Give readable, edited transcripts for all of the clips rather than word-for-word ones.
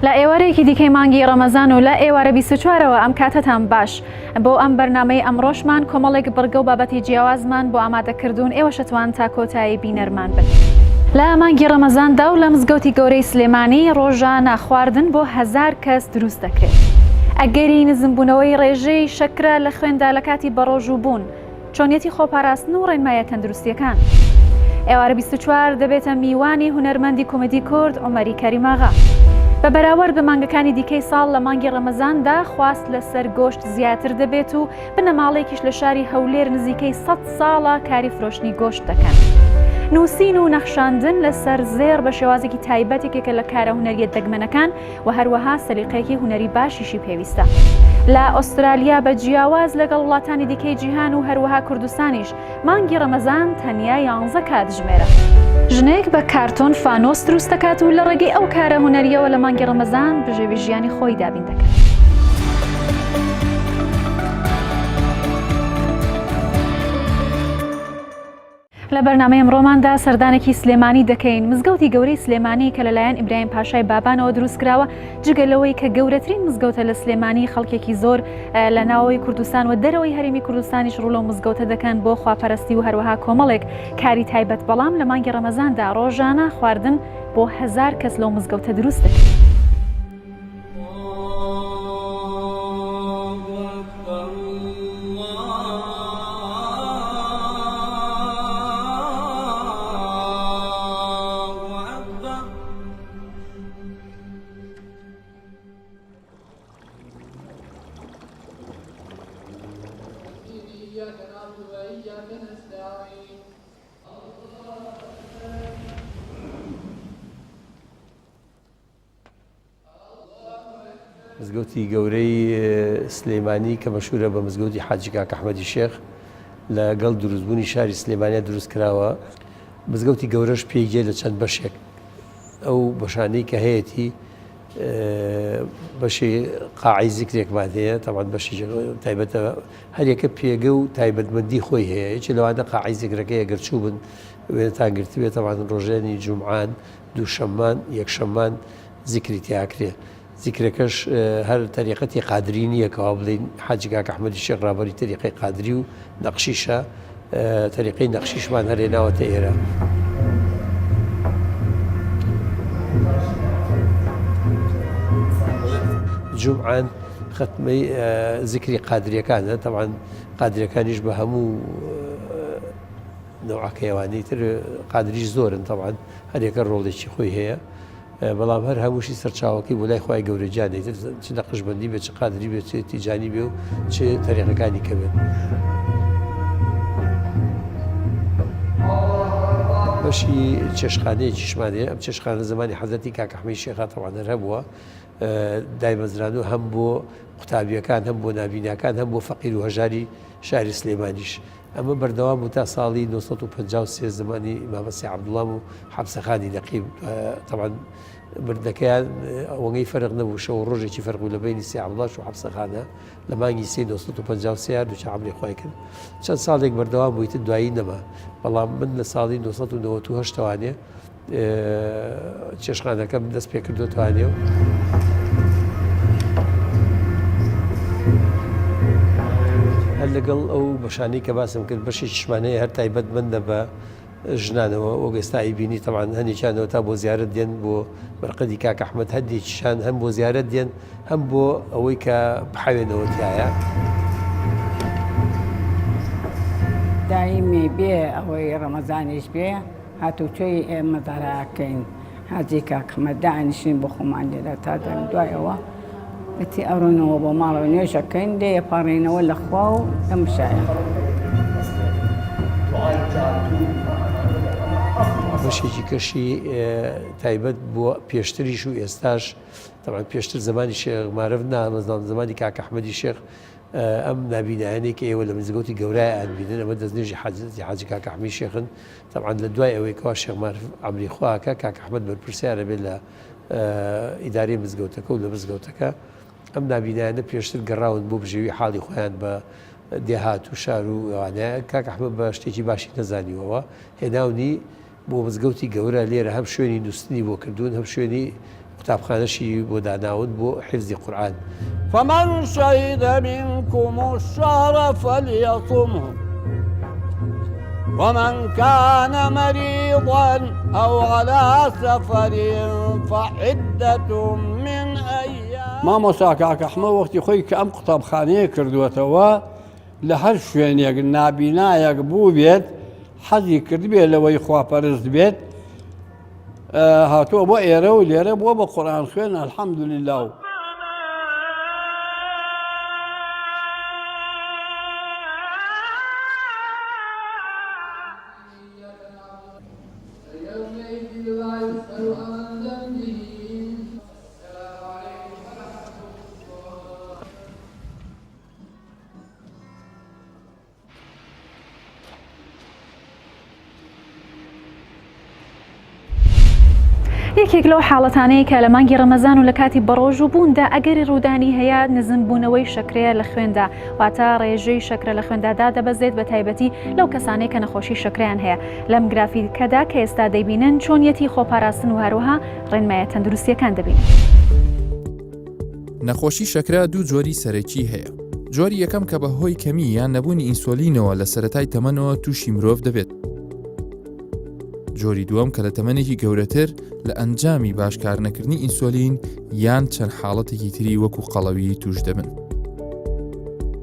لا ئێوارەیەکی دیکەی مانگی ڕەمەزان و لە ئێوارە 24ەوە ئەم کاتتان باش بۆ ئەم بەرنامەی ئەمڕۆشمان کۆمەڵێک بڕگە و بابەتی جیاوازمان بۆ ئامادەکردوون ئێوە شەتوان تا کۆتایی بینەرمان بن. لە مانگی ڕەمەزاندا و لە مزگەوتی گەورەی سلێمانی ڕۆژانە خواردن بۆ 1000 کەس دروست دەکرێت. ئەگەری نزمبوونەوەی ڕێژەی شەکرە لە خوێندا لە کاتی بەڕۆژوو بوون، چۆنیەتی خۆپاراستن و ڕێنمایە تەندروستیەکان. ئێوارە 24 دەبێتە میوانی هونەرمەندی کۆمەدی کورد عومەری کەریماغا. بە بەراورد بە مانگەکانی دیکەی ساڵ لە مانگی ڕەمەزاندا خواست لەسەر گۆشت زیاتر دەبێت و بنەماڵێکیش لە شاری هەولێر نزیکەی 100 ساڵە کاری فرۆشتنی گۆشت دەکەن. نووسین و نەخشاندن لەسەر زێر بە شێوازێکی تایبەتێکێکە لە کارە هونەریە دەگمەنەکان و هەروەها سەلیقەیەکی هونەری باشیشی پێویستە. لە ئوسترالیا بە جیاواز لەگەڵ وڵاتانی دیکەی جیهان و هەروەها کوردستانیش مانگی ڕەمەزان تەنیا 11 کاتژمێرە. ژنێک بە کارتۆن فانۆس دروست دەکات و لە ڕێگەی ئەو کارە هونەریەوە لە مانگی ڕەمەزان بژێوی ژیانی خۆی دابین دەکات. لە بەرنامەی ئەمڕۆماندا سەردانێکی سلێمانی دەکەین. مزگەوتی گەورەی سلێمانی کە لەلایەن ئیبراهیم پاشای بابانەوە دروست کراوە، جگەلەوەی کە گەورەترین مزگەوتە لە سلێمانی، خەڵکێکی زۆر لە ناوەوەی کوردستان و دەرەوەی هەرێمی کوردستانیش ڕوو لەو مزگەوتە دەکەن بۆ خواپەرستی و هەروەها کۆمەڵێک کاری تایبەت. بەڵام لە مانگی ڕەمەزاندا ڕۆژانە خواردن بۆ 1000 کەس لەو مزگەوتە دروست دەکەن. مزگەوتی گەورەی سلێمانی کە مەشهورە بە مزگەوتی حاجی کاک ئەحمەدی شێخ لەگەڵ دروستبوونی شاری سلێمانیا دروست کراوە. مزگەوتی گەورەش پێیگێ لە چەند بەشێک، ئەو بەشانەی کە هەیەی بەشی قاعی زیکرێکمان هەیە، تەمان بەشی تایبەتە هەرێکە پێگە و تایبەتمەندی خۆی هەیە. یەکی لەوانە قاعی زیکرەکەی ئەگەر چوو بن وێنەتان گرتوێت، تەمان ڕۆژێنی جومعان، دووشەممان، یەکشەممان زیکری تیاکرێ. زیکرەکەش هەر تەریقەتی قادری نییە کەوا بڵین حاجی کاک ئەحمەدی شێخ ڕابەری تەریقەی قادری و نەقشیشە، تەریقەی نەقشیشمان هەرێناوەتە ئێرە. جومعان ختمەی زیکری قادریەکانە، تەمان قادریەکانیش بە هەموو نەوعەکەیەوانەی تر قادریش زۆرن، تەمان هەرێکە ڕۆڵێکی خۆی هەیە، بەڵام هەر هەمووشی سەرچاوەکەی بۆ لای خۆی گەورەجانێت، چ نەقشبەندی بێت، چ قادری بێت، چ تیجانی بێ و چ تەریقەکانی کە بێت. بەشی چێشخانەیەکیشمان هەیە. ئەم چێشخانە زمانی حەزەتی کاک ئەحمەدی شێخا تەوانەر هەبووە، دایمەزرانوە هەم بۆ قوتابیەکان، هەم بۆ نابیناکان، هەم بۆ فەقیر و هەژاری شاری سلێمانیش. ئەمە بەردەوام بوو تا ساڵی 1953 زمانی مامەسی عەبدوڵڵام و حەبسەخانی نەقیب. تەمان بردەکەیان ئەوەی فەرق نەبوو، شەو ڕۆژێکی فەرق بوو لە بینی سی عەبدوڵڵاش و حەبسەخانە لە مانگی 1953 دووچە عەمری خۆی کرد. چەند ساڵێک بەردەوام بوویتر دوایی نەما، بەڵام من لە ساڵی 1998 توانێ چێشخانەکەم دەست پێ کردو توانێ و هەر لەگەڵ ئەو بەشانەی کە باسم کرد بەشی چشمانەیە هەر تایبەتمەندە بە ژنانەوە. ئۆگەستایی بینی تەمان هەندێکیانەوە تا بۆ زیارەت دێن بۆ بەرقەدی کاک ئەحمەد، هەندێکیشان هەم بۆ زیارەت دێن، هەم بۆ ئەوەی کە بحاوێنەوە تایە. دایمی بێ ئەوەی ڕەمەزانیش بێ هاتوچۆی ئێمە داراکەین حاجی کاک ئەحمەد دانیشتین بۆ خۆمان لێرە تا دەم دوایەوە ئەتی ئەڕۆینەوە بۆ ماڵەوە نوێژەکەین، لێ ئەپاڕێنەوە لە خوا و ئەمشایە. بەشێکی کەشی تایبەت بۆ پێشتریش و ئێستاش، تەمان پێشتر زمانی شێخ مارەف نامەزان، زمانی کاک ئەحمەدی شێخ ئەم نابینایانەی کە ئێوە لە مزگەوتی گەورای ئەبینن، ئەمە دەستنێژی حاجی کاک ئەحمەدی شێخن. تەمان لە دوای ئەوەی کەوا شێخ مارەف عەمری خواکە کاک ئەحمەد بەرپرسیارە بێت لە ئیدارەی مزگەوتەکە و لە مزگەوتەکە. ئەم نابینایانە پێشتر گەڕاون بۆ بژێوی حاڵی خۆیان بە دێهات و شار و ئەوانەیە. کاک ئەحمەد بە شتێکی باشی نەزانیوەوە، هێناونی بۆ مزگەوتی گەورە لێرە هەم شوێنی نووسنی بۆ کردوون، هەم شوێنی قوتابخانەشی بۆ داناون بۆ حفظی قورآن. فمن شهد منكم الشهر فليصمه ومن كان مريضا أو على سفر فعدة من أيام. مامۆستا کاک ئەحمەد وەختی خۆی کە ئەم قوتابخانەیە کردووەتەوە لە هەر شوێنێک نابینایەک بوو بێت حەزی کردبێت لەوەی خواپەرست بێت هاتووە بۆ ئێرە و لێرە بووە بە قورئان خوێن الحەمدولله. یەکێک لەو حاڵەتانەیە کە لە مانگی ڕەمەزان و لە کاتی بەڕۆژ و بووندا ئەگەری ڕوودانی هەیە نزمبوونەوەی شەکرەیە لە خوێندا واتە ڕێژەی شەکرە لە خوێندادا دەبەزێت بە تایبەتی لەو کەسانەی کە نەخۆشی شەکرەیان هەیە. لەم گرافیکەدا کە ئێستا دەیبینن چۆنیەتی خۆپاراستن و هەروەها ڕێنمایە تەندروستیەکان دەبینن. نەخۆشی شەکرە دوو جۆری سەرەکی هەیە. جۆری یەکەم کە بەهۆی کەمی یان نەبوونی ئینسۆلینەوە لە سەرەتای تەمەنەوە تووشی مرۆڤ دەبێت. جۆری دووەم کە لە تەمەنێکی گەورەتر لە ئەنجامی باشکار نەکردنی ئینسۆلین یان چەند حاڵەتێکی تری وەکو قەڵەوی توش دەبن.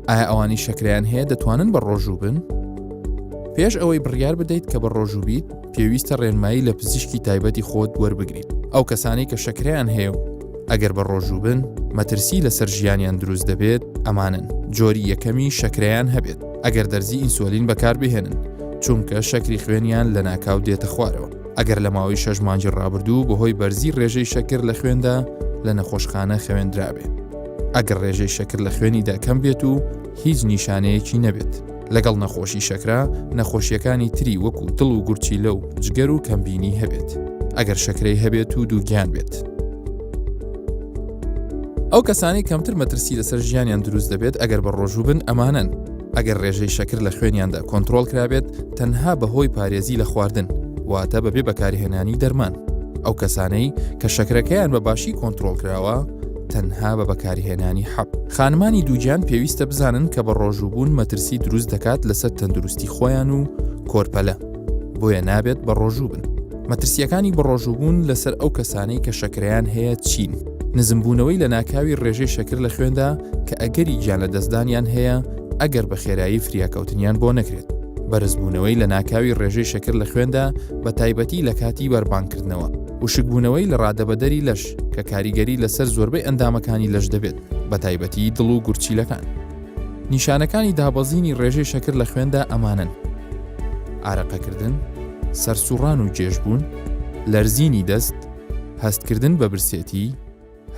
ئایا ئەوانی شەکرەیان هەیە دەتوانن بە ڕۆژوو بن؟ پێش ئەوەی بڕیار بدەیت کە بە ڕۆژوو بیت پێویستە ڕێنمایی لە پزیشکی تایبەتی خۆت وەربگریت. ئەو کەسانی کە شەکرەیان هەیە و ئەگەر بە ڕۆژوو بن مەترسی لەسەر ژیانیان دروست دەبێت ئەمانن. جۆری یەکەمی شەکرەیان هەبێت ئەگەر دەرزی ئینسۆلین بەکاربهێنن چونکە شەکری خوێنیان لە ناکاو دێتە خوارەوە. ئەگەر لە ماوەی 6 مانگی ڕابردوو بەهۆی بەرزی ڕێژەی شەکر لە خوێندا لە نەخۆشخانە خوێندرابێ. ئەگەر ڕێژەی شەکر لە خوێنیدا کەم بێت و هیچ نیشانەیەکی نەبێت. لەگەڵ نەخۆشی شەکرا نەخۆشیەکانی تری وەکو دڵ و گورچیلە و جگەر و کەمبینی هەبێت. ئەگەر شەکرەی هەبێت و دووگیان بێت. ئەو کەسانی کەمتر مەترسی لەسەر ژیانیان دروست دەبێت ئەگەر بە ڕۆژوو بن ئەمانن. ئەگەر ڕێژەی شەکر لە خوێنیاندا کۆنتڕۆڵ کرابێت تەنها بەهۆی پارێزی لە خواردن واتە بەبێ بەکارهێنانی دەرمان. ئەو کەسانەی کە شەکرەکەیان بە باشی کۆنتڕۆڵ کراوە تەنها بە بەکارهێنانی حەب. خانمانی دووگیان پێویستە بزانن کە بە ڕۆژووبوون مەترسی دروست دەکات لەسەر تەندروستی خۆیان و کۆرپەلە بۆیە نابێت بە ڕۆژوو بن. مەترسیەکانی بە ڕۆژووبوون لەسەر ئەو کەسانەی کە شەکرەیان هەیە چین؟ نزمبوونەوەی لە ناکاوی ڕێژەی شەکر لە خوێندا کە ئەگەری گیان لە دەستدانیان هەیە ئەگەر بە خێرایی فریاکەوتنیان بۆ نەکرێت. بەرزبوونەوەی لە ناکاوی ڕێژەی شەکر لە خوێندا بە تایبەتی لە کاتی بەربانکردنەوە. وشکبوونەوەی لە ڕادەبەدەری لەش کە کاریگەری لەسەر زۆربەی ئەندامەکانی لەش دەبێت بە تایبەتی دڵ و گورچیلەکان. نیشانەکانی دابەزینی ڕێژەی شەکر لە خوێندا ئەمانن: ئارەقەکردن، سەرسوڕان و جێژبوون، لەرزینی دەست، هەستکردن بە برسێتی،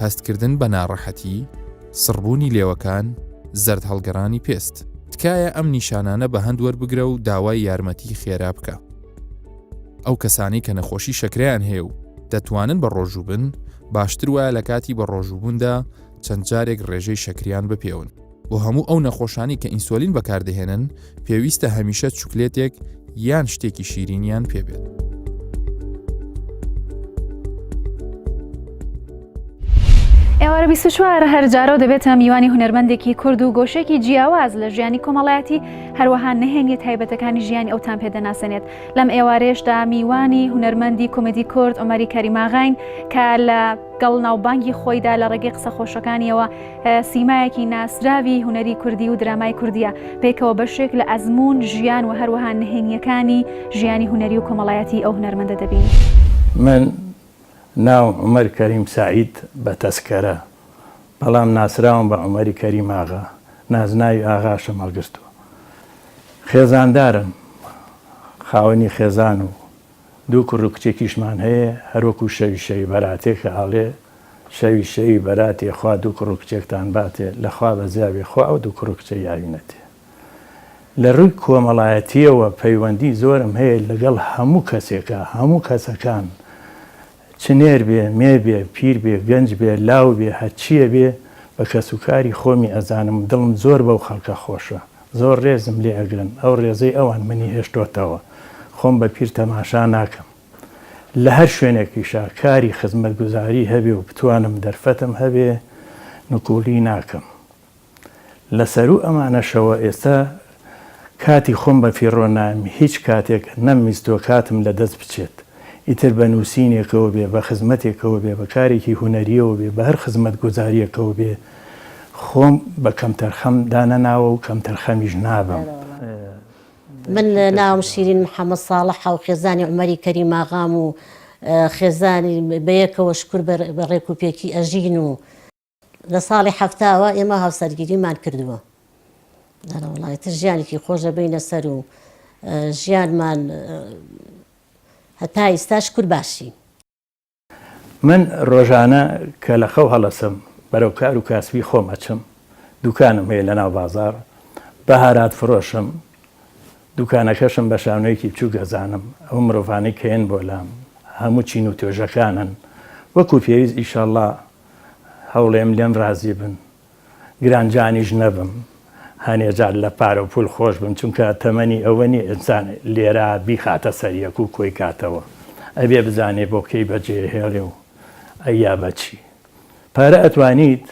هەستکردن بە ناڕەحەتی، سڕبوونی لێوەکان، زەرد هەڵگەڕانی پێست. تکایە ئەم نیشانانە بە هەند وەربگرە و داوای یارمەتی خێرا بکە. ئەو کەسانی کە نەخۆشی شەکرەیان هەیە و دەتوانن بە ڕۆژوو بن باشتر وایە لە کاتی بە ڕۆژووبووندا چەند جارێک ڕێژەی شەکریان بپێون. بۆ هەموو ئەو نەخۆشانی کە ئینسۆلین بەکاردەهێنن پێویستە هەمیشە چوکلێتێک یان شتێکی شیرینیان پێبێت. ئێوارە 24 هەر جارە دەبێتە میوانی هونەرمەندێکی کورد و گۆشێکی جیاواز لە ژیانی کۆمەڵایەتی هەروەها نەهێنیە تایبەتەکانی ژیانی ئەوتان پێدەناسێنێت. لەم ئێوارێشدا میوانی هونەرمەندی کۆمێدی کورد عومەری کەریماغاین کە لە گەڵ ناوبانگی خۆیدا لە ڕێگەی قسە خۆشەکانیەوە سیمایەکی ناسراوی هونەری کوردی و درامای کوردیە پێکەوە بەشێک لە ئەزمون ژیان و هەروەها نەهێنیەکانی ژیانی هونەری و کۆمەڵایەتی ئەو هونەرمەندە دەبین. من ناو عومەر کەریم سعید بە تەسکەرە، بەڵام ناسراوم بە عومەری کەریم ئاغا، نازناوی ئاغا شەمەڵگرتووە. خێزاندارم، خاوەنی خێزان و دوو کوڕ و کچێکیشمان هەیە، هەروەکو شەوی بەراتێ کە ئاڵێ شەوی بەراتێ خوا دوو کوڕ و کچێکتان باتێ لەخوا بە زیاوێ خوا ئەو دوو کوڕ و کچە یاوینەتێ. لە ڕووی کۆمەڵایەتیەوە پەیوەندی زۆرم هەیە لەگەڵ هەموو کەسێکە، هەموو کەسەکان چنێر بێ، مێ بێ، پیر بێ، گەنج بێ، لاو بێ، هەچیە بێ، بە کەسوکاری خۆمی ئەزانم دڵم زۆر بەو خەڵکە خۆشە، زۆر ڕێزم لێ ئەگرن، ئەو ڕێزەی ئەوان منی هێشتۆتەوە، خۆم بە پیر تەماشا ناکەم. لە هەر شوێنێکیشا کاری خزمەتگوزاری هەبێ و بتوانم دەرفەتم هەبێ نکولی ناکەم. لەسەر و ئەمانەشەوە ئێستا کاتی خۆم بە فیڕۆ نامی هیچ کاتێک نەمویستۆ کاتم لە دەست بچێت. ئیتر بە نووسینێکەوە بێ، بە خزمەتێکەوە بێ، بە کارێکی هوەریەوە بێ، بە هەر خزمەت گوزاریەکەوە بێ، خۆم بە کەمتەرخەم دانەناوە و کەمتەرخەمیش نابم. من ناوم شیرین محەممەد ساڵح و خێزانی عمەری کەریم ئاغام و خێزانی بەیەکەوە شکر بە ڕێکوپێکی ئەژین و لە ساڵی هەفتاوە ئێمە هاوسەرگیریمان کردووە. وڵایەتە ژیانێکی خۆشە بینە سەر و ژیانمان هەتا ئێستا شکر باشی. من ڕۆژانە کە لە خەو هەڵەسم بەرەو کار و کاسبی خۆم ئەچم، دوکانم هەیە لە ناو بازار، بەهارات فرۆشم، دوکانەکەشم بە شانۆیەکی بچوو گەزانم. ئەو مرۆڤانەی کەێن بۆ لام هەموو چین و تۆژەکانن، وەکو پێویست ئیشەڵڵا هەوڵێم لێم ڕازی بن، گرانجانیش نەبم، هەنێجار لە پارە و پول خۆش بم، چونکە تەمەنی ئەوە نیە ئینسان لێرە بیخاتە سەریەک و کۆی کاتەوە، ئەبێ بزانێ بۆ کەی بەجێهێڵێ و ئەیا بەچی. پارە ئەتوانیت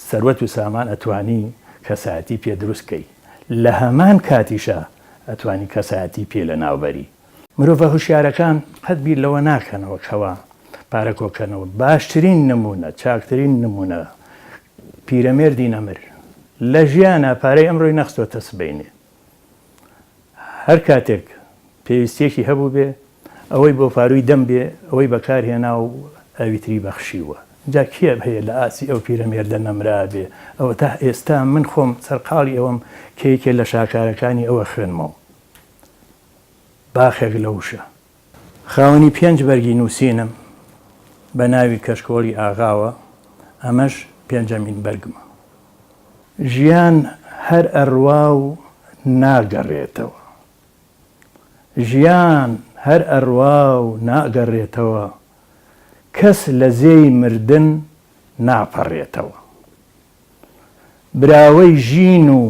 سەروەت و سامان ئەتوانی کەسایەتی پێ دروستکەی، لە هەمان کاتیشە ئەتوانی کەسایەتی پێ لە ناوبەری. مرۆڤە هوشیارەکان قەت بیر لەوە ناکەنەوە کەوا پارە کۆکەنەوە. باشترین نمونە، چاکترین نمونە پیرەمێردی نەمر لە ژیانە پارەی ئەمڕۆی نەخستۆتە سبەینێ. هەر کاتێک پێویستێکی هەبوو بێ، ئەوەی بۆ پاروی دەم بێ، ئەوەی بەکارهێنا و ئەویتری بەخشیوە. جا کێ هەیە لە ئاسی ئەو پیرەمێردە نەمرا بێ؟ ئەوە تا ئێستا من خۆم سەرقاڵی ئەوەم کێکێ لە شاکارەکانی ئەوە خوێنمەوە. باخێک لە وشە. خاوەنی 5 بەرگی نووسینم بە ناوی کەشکۆڵی ئاغاوە، ئەمەش 5مین بەرگمە. ژیان هەر ئەڕوا و ناگەڕێتەوە. ژیان هەر ئەڕوا و ناگەڕێتەوە، کەس لە زێی مردن ناپەڕێتەوە. براوەی ژین و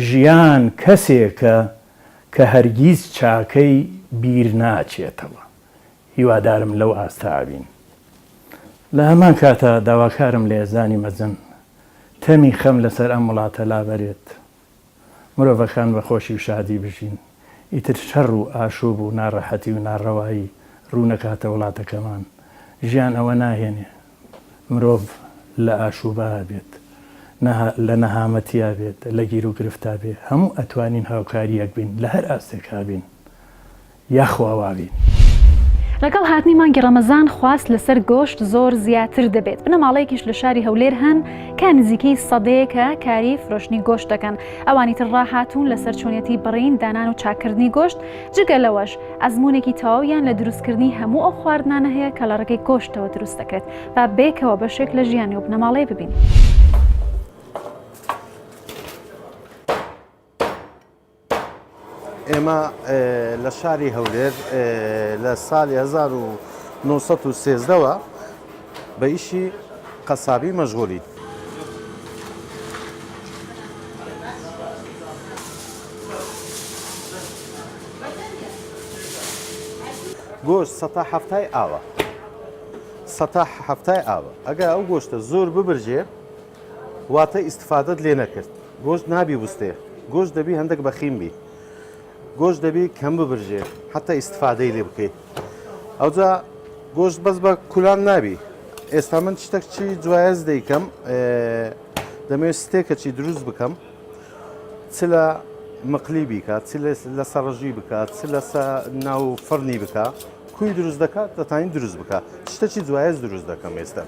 ژیان کەسێکە کە هەرگیز چاکەی بیر ناچێتەوە. هیوادارم لەو ئاستابین. لە هەمان کاتە داواکارم لە ێزانی مەزن تەمی خەم لەسەر ئەم وڵاتە لابەرێت، مرۆڤەکان بە خۆشی و شادی بژین، ئیتر شەڕ و ئاشوب و ناڕەحەتی و ناڕەوایی ڕوو نەکاتە وڵاتەکەمان. ژیان ئەوە ناهێنێ مرۆڤ لە ئاشوبا بێت، لە نەهامەتیا بێت، لە گیر و گرفتا بێ. هەموو ئەتوانین هاوکاریەک بین، لە هەر ئاستێکا بین یاخواوا بین. لەگەڵ هاتنی مانگی ڕەمەزان خواست لەسەر گۆشت زۆر زیاتر دەبێت. بنەماڵەیەکیش لە شاری هەولێر هەن کە نزیکەی 100 کاری فرۆشتنی گۆشت دەکەن. ئەوانی تر ڕاهاتوون لەسەر چۆنیەتی بڕین، دانان و چاکردنی گۆشت. جگە لەوەش ئەزمونێکی تەواویان لە دروستکردنی هەموو ئەو خواردنانە هەیە کە لە ڕێگەی گۆشتەوە دروست دەکرێت. با بێکەوە بەشێک لە ژیانی و بنەماڵەیە ببین. ئێمە لە شاری هەولێر لە ساڵی 1913ەوە بە ئیشی قەسابی مەشغوڵین. گۆشت 170 ئاوە، 170 ئاوە. ئەگەر ئەو گۆشتە زۆر ببرژێ واتە ئیستفادەت لێ نەکرد، گۆشت نابی وستێ، گۆشت دەبی هەندێک بەخیم بی، گۆشت دەبی کەم ببرژێ حتا ئیستفادەی لێ بکەیت. ئەوجا گۆشت بەس بە کولان نابی. ئێستا من شتێکی جوایز دەیکەم، دەمەوێت ستێکەکی دروست بکەم، چ لە مقلی بیکات، چ لە سەڕژی بکات، چ لە ناو فڕنی بکات، کوی دروست دەکات دەتوانین دروست بکات. شتێکی جوایز دروست دەکەم ئێستا.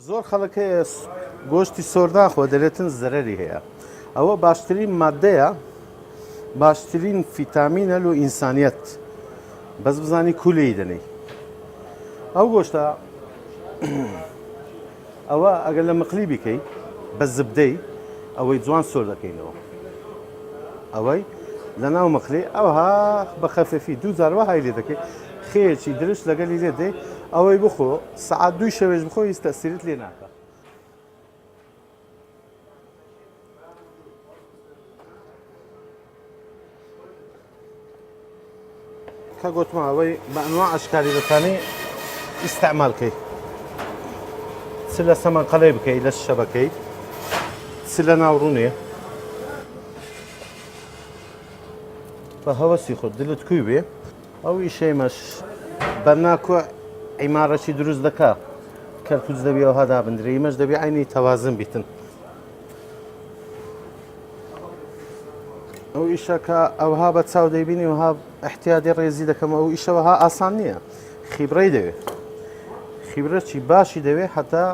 زۆر خەڵکەیە گۆشتی سۆر ناخۆ دەرێتن زەرەری هەیە. ئەوە باشترین مادەیە، باشترین ڤیتامینە لە ئینسانیەت، بەس بزانی کوولەی دەنەی. ئەو گۆشتە ئەوە ئەگەر لە مقلی بیکەی بە زبدەی ئەوەی جوان سۆر دەکەینەوە. ئەوەی لە ناو مقلی ئەوها بە خەفەفی دووجارەوە های لێ دەکەی، خێچی درشت لەگەلی لێ دەی، ئەوەی بخۆ سەعات 2 شەوێش بخۆ هیچ تەسیرت لێ ناکە. کە گوتمەوەی بە ئەنواع ئەشکالیەکانی ئیستعمالکەی چ لە سەمەنقەڵەی بکەیت لە شەبەکەی چ لە ناوڕوونێ بە هەوەسی خۆت دلت کوی بێ ئەو ئیشەیمەش بەرناکوە عیمارەتی دروست دەکات کەرکوز دەبی ئەو هەدا بندرە ئیمەش دەبی عینی تەوازن بیتن ئەو ئیشەکە ئەوها بە چاو دەیبینی وها احتیادی ڕێزی دەکەم ئەو ئیشەوەها ئاسان نییە خیبڕەی دەوێت خیبرەی باشی دەوێت هەتا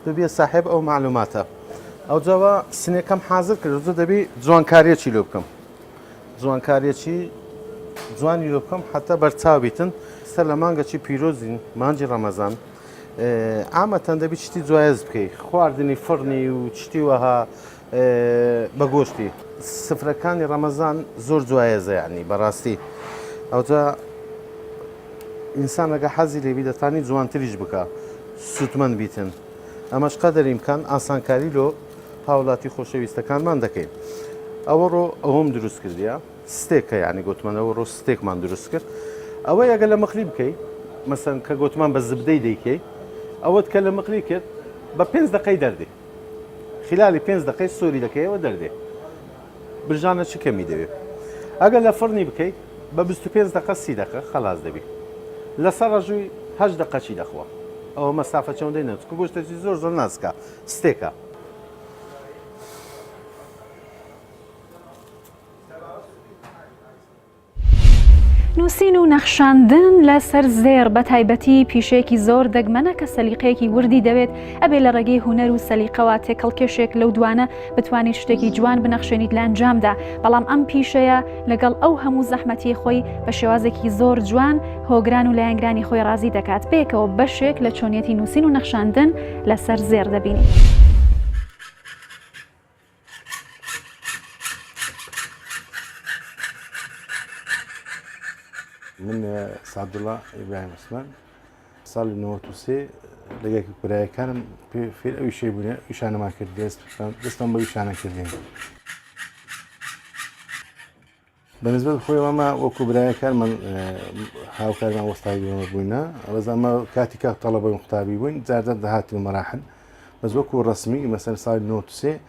ببێ ساحب ئەو معلوماتە ئەو جاوە سنێکەم حازر کرد زۆ دەبی جوانکاریەکی لێ بکەم جوانکاریەکی جوانی لێ بکەم حتا بەرچاو بیتن سەر لە مانگەکی پیرۆزین مانجی ڕەمەزان عامەتەن دەبی چتی جوایز بکەیت خواردنی فڕنی و چتی وەها بە گۆشتی سفرەکانی ڕەمەزان زۆر جوایزە یعنی بەڕاستی ئەوجا ئینسان ئەگە حەزی لێبی دەتانی جوانتریش بکە سوتمەند بیتن ئەمەش قەدەر ئیمکان ئاسانکاری لۆ هاوڵاتی خۆشەویستەکانمان دەکەین ئەوە ڕۆ ئەوەم دروست کردیە ستێکە یعنی گوتمانەوە ڕۆ ستێکمان دروست کرد ئەوە ئەگە لە مەخلی بکەیت مەسەن کە گوتمان بە زبدەی دەیکەی ئەوەت کە لە مەخلی کرد بە 5 دقەی دەردێ خلالی 5 دقەی سۆری دەکەیەوە دەردێ برژانە چ کەمی دەوێت ئەگەر لە فڕنی بکەیت بە 25 دقە 30 دقە خەلاص دەبێت لەسەر ڕژووی 8 دقەچی دەخوا ئەوە مەسافە چەندەی نەچکە گۆشتێکی زۆر زۆر نازکە ستێکە نووسین و نەخشاندن لەسەر زێر بە تایبەتی پیشەیەکی زۆر دەگمەنە کە سەلیقەیەکی وردی دەوێت ئەبێ لە ڕێگەی هونەر و سەلیقەوە تێکەڵکێشێک لەو دوانە بتوانیت شتێکی جوان بنەخشێنیت لە ئەنجامدا بەڵام ئەم پیشەیە لەگەڵ ئەو هەموو زەحمەتی خۆی بە شێوازێکی زۆر جوان هۆگران و لایەنگرانی خۆی ڕازی دەکات بێکەوە بەشێک لە چۆنیەتی نووسین و نەخشاندن لەسەر زێر دەبینیت. من سعدوڵڵا ئیبراهیم عوسمان ساڵی 93 لەگەڵ برایەکانم فێر ئەو ئیشەی بوونێ ئیشانەمان کرد دەستم بە ئیشانە کردین بەنسبەت خۆی ئەمە وەکو برایەکان من هاوکارمان وەستاوی بووینە ئەوەز ئەمە کاتی کاک تەڵەبەی قوتابی بووین جارجار داهاتین مەراحل بەس وەکو ڕسمی مەسەر ساڵی 93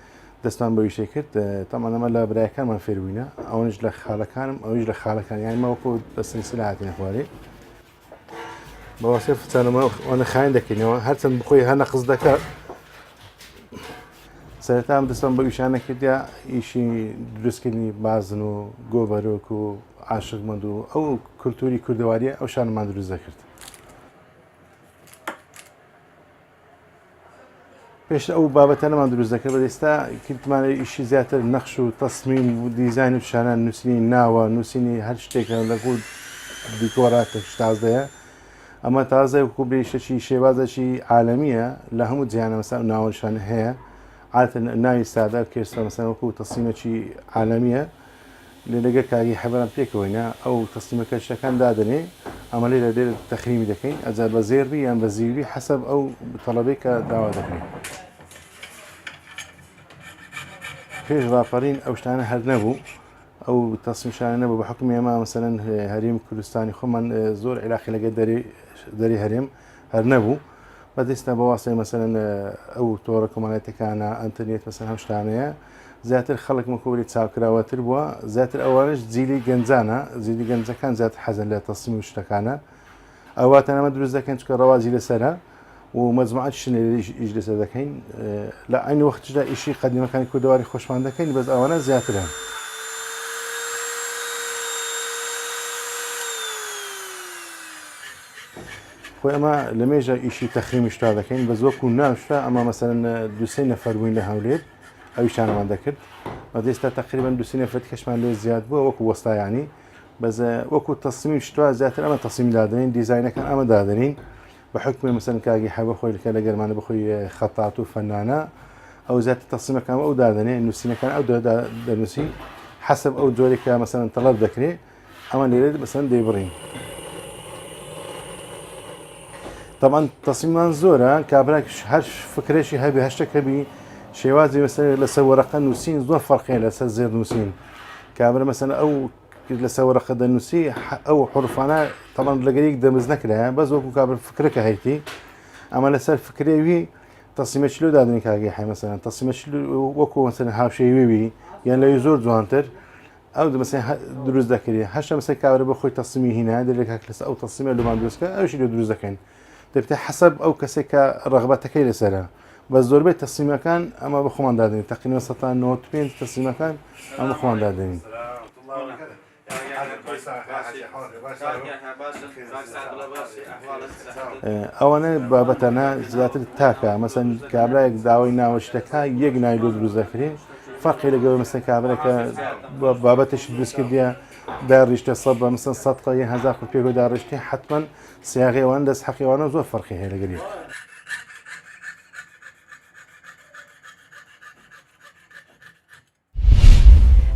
دەستمان بە ویشەی کرد تامان ئەمە لە برایەکانمان فێربووینە ئەوەش لە خاڵەکانم ئەوش لە خاڵەکان یانمە وەکو بە سلسلە هاتینە خوارێ بەواسێ فچانەمە ئەوە خاین دەکەینەوە هەرچەند بخۆی هەر نەقز دەکات سەرەتام دەستم بە ویشانە کردیا ئیشی دروستکردنی بازن و گۆبەرۆک و عاشقمەند و ئەو کولتوری کوردەواریە ئەو شانمان دروست دەکرد پێش ئەو بابەتەنەمان دروست دەکرد بە ئێستا کردمانە ئیشی زیاتر نەخش و تەسمیم و دیزاین و شانە نووسینی ناوە نووسینی هەر شتێکە لەگوڵ دیکۆراتە تازدەیە ئەمە تازە وەکو بێشەی شێوازەکی عالەمیە لە هەموو جیانە مەسا ناوەشانە هەیە عادەتەن ناوی سادە کێستا مەسەن وەکو تەسمیمێکی عالەمیە لەگە کاری حەبەران پێکەوەینە ئەو تەسلیمەکە شتەکان دادنێ ئەمە لێ لە دێر تەخریمی دەکەین ئەجار بە زێربی یان بە زیوی حەسەب ئەو تەڵەبەی کە داوا دەکەین پێش ڕاپەڕین ئەو شتانە هەر نەبوو ئەو تەسمیشانە نەبوو بە حکمی ئێمە مەسەلەن هەرێم کوردستانی خۆمان زۆر عێلاقی لەگە دەری هەرێم هەر نەبوو بەدەستا بەواسەی مەسەلەن ئەو تۆڕە کۆمەڵایەتەکانە ئەنتەرنێت مەسەن هەم شتانەیە زیاتر خەڵک مەکۆری چاوکراوەتر بووە زیاتر ئەوانش جیلی گەنجانە زیلی گەنجەکان زیاتر حەزن لە تەسمی و شتەکانە ئەواتەنەمە دروست دەکەن چکە ڕەوازی لەسەرە و مەجموعەت شنێریش ئیش لەسەر دەکەین لە عینی وەختیشدا ئیشی قەدیمەکانی کوردەواری خۆشمان دەکەین بەس ئەوانە زیاترن خۆی ئەمە لە مێژە ئیشی تەخریمی شتا دەکەین بە زۆکو ناوشتا ئەمە مەسەرەن دووسێ نەفەر بووین لە هەولێر ئەویشانەمان دەکرد بەدەستا تقریبان دووسێ نەفەر کەشمان لێ زیاد بووە وەکو وەستایانی بەس وەکو تەسمی شتوە زیاتر ئەمە تەسمی دادنین دیزاینەکان ئەمە دادنین بە حکمی مەسەن کاگی حەبە خۆی لەکە لە گەرمانە بخۆی خەتات و فەنانە ئەو زیاتر تەسیمەکان ئەو دادنێ نووسینەکان ئەو دەنووسی حەسب ئەو جۆرێکە مەسەن تەڵەب دەکرێت ئەمە لێرە مەسەن دەیبڕین طبعا تەسیمان زۆرە کابراک هەر فکرێکی هەبێ هەشتێکەبی شێوازی لەسەر وەرەقە نووسین زۆر فەرقیە لەسەر زێر نووسین کابرا مەسەن ئەو لەسەر وەرەقە دەنووسی ئەو حروفانە تەڵەن لەگەریک دەمز نەکرایە بەس وەکو کابر فکرەکە هەیتی ئەمە لەسەر فکرێوی تەسیمەچلو دادنی کاگەی حی مەسەلەن تەسیمەچلو وەکو مەسەلەن هاوشێویوی یان لەوی زۆر جوانتر ئەو مەسەلەن دروست دەکرێت هەشتا مەسەی کابرا بە خۆی تەسیمی هینە دەرێکاک لەسەر ئەو تەسیمە لەمان دروستکە ئەوشی لێ دروست دەکەین دەبێتە حەسەب ئەو کەسێک کە ڕەغبەتەکەی لەسەرە بە زۆربەی تەسیمەکان ئەمە بە خۆمان دادنین تەقریبەن 95 تەسیمەکان ئەمە خۆمان دادنین ئەوانە بابەتەنە زیاتر تاکە مەسەن کابرایەک داوای ناوەشتەکە یەک نایلۆ دروست دەکرێت فەرقی لەگەڵ مەسەن کابرەکە بابەتێکی دروست کردیە داڕیشتە سەد بە مەسەن 100 پێگۆ داڕیشتی حتمما سیاغێوان دەست حەقیوانە زۆر فەرقی هەیە لەگەری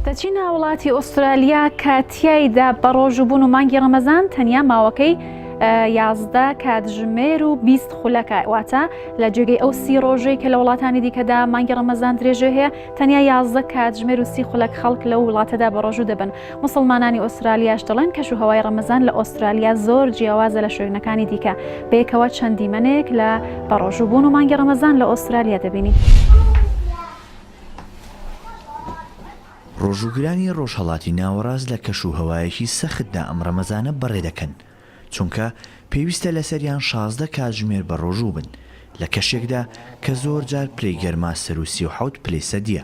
دەچینە وڵاتی ئوسترالیا کە تیایدا بە ڕۆژوبوون و مانگی ڕەمەزان تەنیا ماوەکەی 11 کاتژمێر و 20 خولەکە واتە لە جێگەی ئەو 30 ڕۆژەی کە لە وڵاتانی دیکەدا مانگی ڕەمەزان درێژە هەیە تەنیا 11 کاتژمێر و 30 خولەک خەڵک لەو وڵاتەدا بە ڕۆژوو دەبن مسلمانانی ئوسترالیاش دەڵێن کەش و هەوای ڕەمەزان لە ئوسترالیا زۆر جیاوازە لە شوێنەکانی دیکە بەیەکەوە چەندی منێک لە بە ڕۆژوبوون و مانگی ڕەمەزان لە ئوسترالیا دەبینی. ڕۆژوگرانی ڕۆژهەڵاتی ناوەڕاز لە کەش و هەوایەکی سەختدا ئەم ڕەمەزانە بەڕێ دەکەن چونکە پێویستە لەسەریان 16 کاتژمێر بە ڕۆژوو بن لە کەشێکدا کە زۆر جار پلەی گەرما سەر و 37 پلەی سەدیە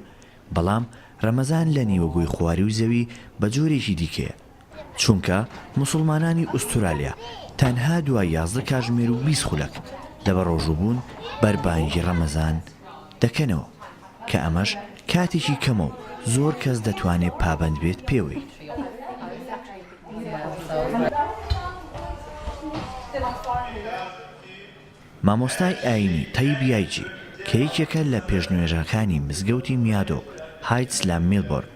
بەڵام ڕەمەزان لە نیوەگۆی خواری و زەوی بە جۆرێکی دیکەیە چونکە مسلمانانی ئوسترالیا تەنها دوای 11 کاتژمێر و 20 خولەک لە بە ڕۆژووبوون بەربانگی ڕەمەزان دەکەنەوە کە ئەمەش کاتێکی کەمە و زۆر کەس دەتوانێت پابند بێت پێوەی. مامۆستای ئاینی تەیبیایجی کە یەکێکە لە پێشنوێژەکانی مزگەوتی میادۆ هایتس لە میلبۆرن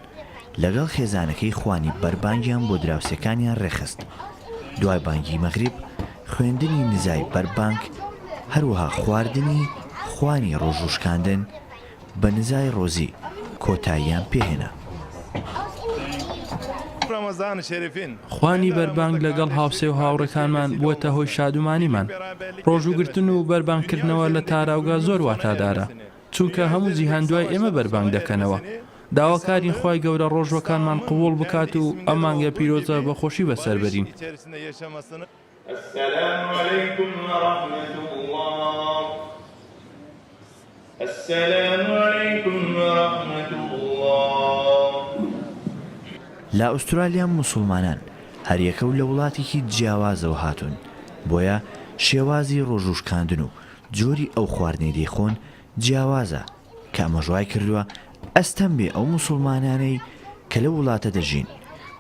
لەگەڵ خێزانەکەی خوانی بەربانگیان بۆ دراوسەکانیان ڕێخست دوای بانگی مەغریب خوێندنی نزای بەربانگ هەروەها خواردنی خوانی ڕۆژوشکاندن بە نزای ڕۆزی کۆتاییان پێهێنا. خوانی بەربانگ لەگەڵ هاوسێ و هاوڕێکانمان بووەتە هۆی شادومانیمان. ڕۆژوگرتن و بەربانگکردنەوە لە تاراوگا زۆر واتادارە چونکە هەموو جیهان دوای ئێمە بەربانگ دەکەنەوە. داواکارین خوای گەورە ڕۆژوەکانمان قبوڵ بکات و ئەم مانگە پیرۆزە بەخۆشی بەسەر بەرین. السلام عليكم ورحمة الله. لا ئوسترالیا مسلمانان هەریەکە و لە وڵاتێکی جیاوازەوە هاتوون بۆیە شێوازی ڕۆژوشکاندن و جۆری ئەو خواردنی دەیخۆن جیاوازە کە ئەمەژوای کردووە ئەستەم بێ ئەو مسلمانانەی کە لە وڵاتە دەژین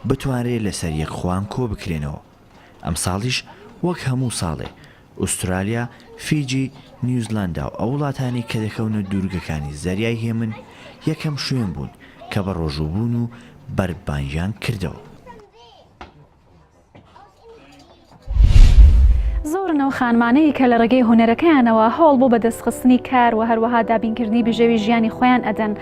بتوانرێت لەسەر یەک خوان کۆ بکرێنەوە. ئەم ساڵیش وەک هەموو ساڵێ ئوسترالیا، فیجی، نیوزلاندا و ئەو وڵاتانی کە دەکەونە دوورگەکانی زەریای هێمن یەکەم شوێن بوون کە بە ڕۆژووبوون و بەربانگیان کردەوە. زۆرنەوە خانمانەی کە لە ڕێگەی هونەرەکەیانەوە هەوڵ بۆ بەدەستخستنی کار و هەروەها دابینکردنی بژێوی ژیانی خۆیان ئەدەن.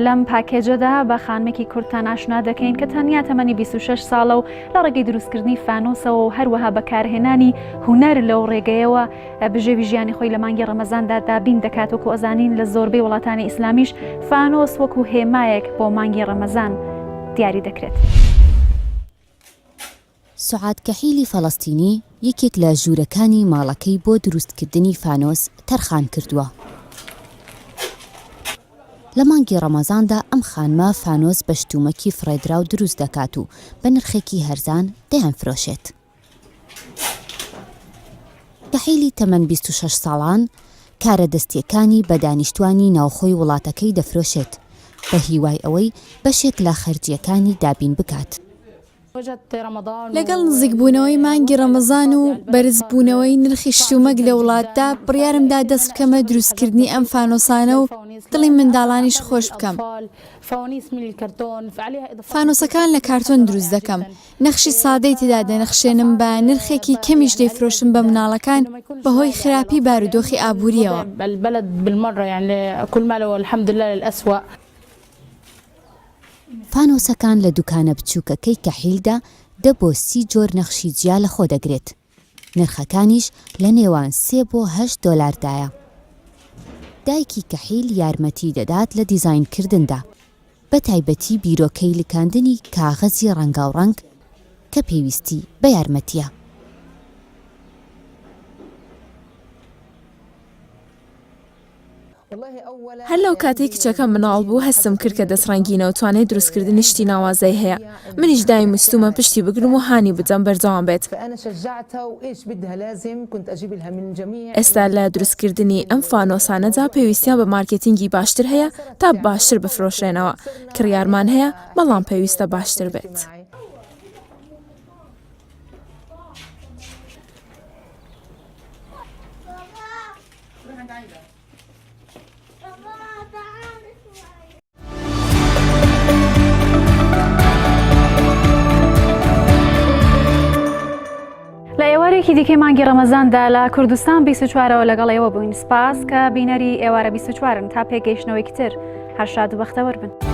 لەم پاکێجەدا بە خانمێکی کورتان ئاشنا دەکەین کە تەنیا تەمەنی 26 ساڵە و لە ڕێگەی دروستکردنی فانۆسەوە و هەروەها بەکارهێنانی هونەر لەو ڕێگەیەوە بژێوی ژیانی خۆی لە مانگی ڕەمەزاندا دابین دەکات وەکو ئەزانین لە زۆربەی وڵاتانی ئیسلامیش فانۆس وەکو هێمایەک بۆ مانگی ڕەمەزان دیاری دەکرێت. سوعاد کەحیلی فەڵەستینی یەکێک لە ژوورەکانی ماڵەکەی بۆ دروستکردنی فانۆس تەرخان کردووە. لە مانگی ڕەمەزاندا ئەم خانمە فانۆس بە شتومەکی فڕێدرا و دروست دەکات و بە نرخێکی هەرزان دەیانفرۆشێت. کەحیلی تەمەن 26 ساڵان کارە دەستیەکانی بە دانیشتوانی ناوخۆی وڵاتەکەی دەفرۆشێت بە هیوای ئەوەی بەشێک لە خەرجیەکانی دابین بکات. لەگەڵ نزیکبوونەوەی مانگی ڕەمەزان و بەرزبوونەوەی نرخی شتومەک لە وڵاتدا بڕیارمدا دەست بکەمە دروستکردنی ئەم فانۆسانە و دڵی منداڵانیش خۆش بکەم. فانۆسەکان لە کارتۆن دروست دەکەم. نەخشی سادەی تێدا دەنەخشێنم بە نرخێکی کەمیش دەیفرۆشم بە مناڵەکان بەهۆی خراپی بارودۆخی ئابووریەوە. فانۆسەکان لە دوکانە بچووکەکەی کەحیلدا 10 بۆ 30 جۆر نەخشی جیا لە خۆ دەگرێت. نرخەکانیش لە نێوان 3 بۆ 8 دۆلاردایە. دایکی کەحیل یارمەتی دەدات لە دیزاینکردندا، بە تایبەتی بیرۆکەی لکاندنی کاغەزی ڕەنگاوڕەنگ کە پێویستی بە یارمەتیە. هەر لەو کاتێک کچەکەم مناڵ بوو هەستم کرد کە دەستڕەنگینە و توانێت دروستکردنی شتی ناوازەی هەیە. منیش دایم وستومە پشتی بگرم و هانی بدەم بەردەوام بێت. ئێستا لە دروستکردنی ئەم فانۆسانەدا پێویستیان بە مارکێتینگی باشتر هەیە تا باشتر بفرۆشێنەوە. کڕیارمان هەیە بەڵام پێویستە باشتر بێت. لە ئێوارێکی دیکەی مانگی ڕەمەزاندا لە کوردستان 24ەوە لەگەڵ ئێوە بووین. سپاس کە بینەری ئێوارە 24ن تا پێگەیشتنەوەی کتر هەر شاد و بەختەوەر بن.